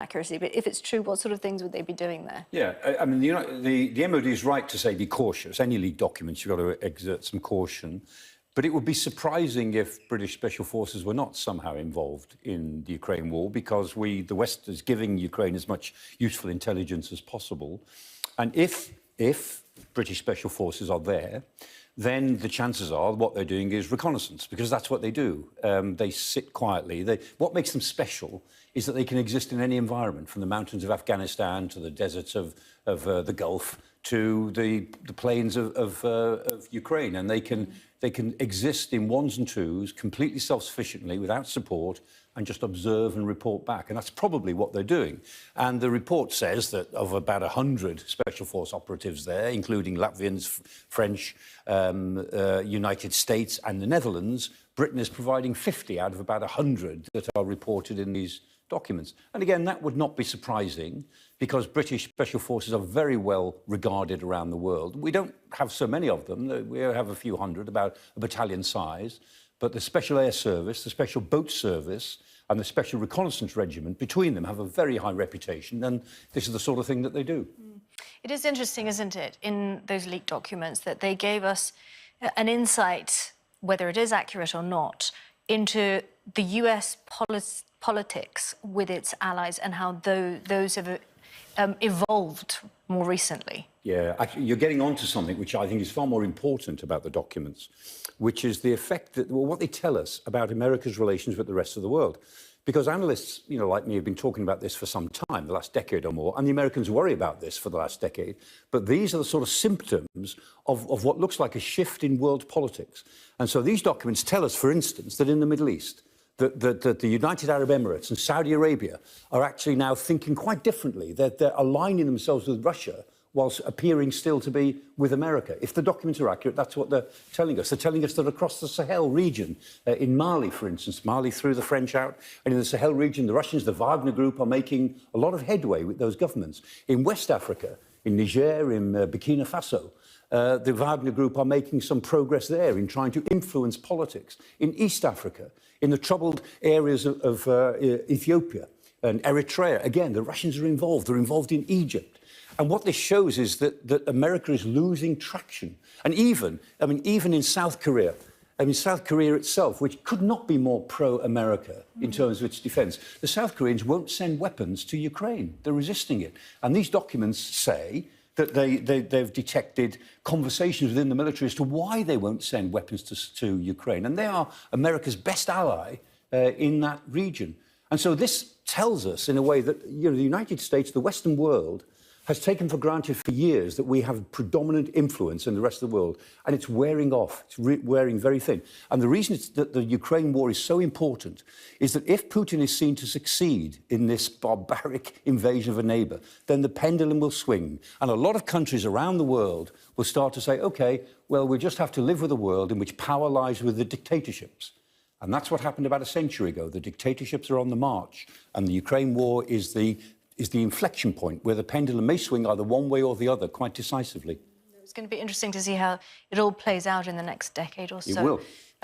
accuracy, but if it's true, what sort of things would they be doing there? Yeah, I mean, the MOD is right to say be cautious. Any leaked documents, you've got to exert some caution. But it would be surprising if British Special Forces were not somehow involved in the Ukraine war, because the West is giving Ukraine as much useful intelligence as possible. And if British Special Forces are there, then the chances are what they're doing is reconnaissance, because that's what they do. They sit quietly. What makes them special is that they can exist in any environment, from the mountains of Afghanistan to the deserts of the Gulf to the plains of Ukraine, and they can exist in ones and twos completely self-sufficiently without support and just observe and report back. And that's probably what they're doing. And the report says that of about 100 Special Force operatives there, including Latvians, French, United States and the Netherlands, Britain is providing 50 out of about 100 that are reported in these documents. And again, that would not be surprising, because British Special Forces are very well regarded around the world. We don't have so many of them. We have a few hundred, about a battalion size. But the Special Air Service, the Special Boat Service and the Special Reconnaissance Regiment, between them, have a very high reputation, and this is the sort of thing that they do. It is interesting, isn't it, in those leaked documents, that they gave us an insight, whether it is accurate or not, into the US politics with its allies and how those have evolved more recently. Yeah, actually, you're getting onto something which I think is far more important about the documents, which is the effect that, well, what they tell us about America's relations with the rest of the world. Because analysts, like me, have been talking about this for some time, the last decade or more, and the Americans worry about this for the last decade. But these are the sort of symptoms of what looks like a shift in world politics. And so these documents tell us, for instance, that in the Middle East, that the United Arab Emirates and Saudi Arabia are actually now thinking quite differently. They're aligning themselves with Russia whilst appearing still to be with America. If the documents are accurate, that's what they're telling us. They're telling us that across the Sahel region, in Mali, for instance, Mali threw the French out, and in the Sahel region, the Russians, the Wagner Group, are making a lot of headway with those governments. In West Africa, in Niger, in Burkina Faso, the Wagner Group are making some progress there in trying to influence politics. In East Africa, in the troubled areas of Ethiopia and Eritrea, again, the Russians are involved. They're involved in Egypt. And what this shows is that America is losing traction. And even in South Korea, South Korea itself, which could not be more pro-America in terms of its defence, the South Koreans won't send weapons to Ukraine. They're resisting it. And these documents say that they've detected conversations within the military as to why they won't send weapons to Ukraine. And they are America's best ally in that region. And so this tells us, in a way, that the United States, the Western world, has taken for granted for years that we have predominant influence in the rest of the world, and it's wearing off. It's wearing very thin. And the reason that the Ukraine war is so important is that if Putin is seen to succeed in this barbaric invasion of a neighbour, then the pendulum will swing. And a lot of countries around the world will start to say, OK, well, we just have to live with a world in which power lies with the dictatorships. And that's what happened about a century ago. The dictatorships are on the march, and the Ukraine war is the inflection point where the pendulum may swing either one way or the other quite decisively. It's going to be interesting to see how it all plays out in the next decade or so. It will.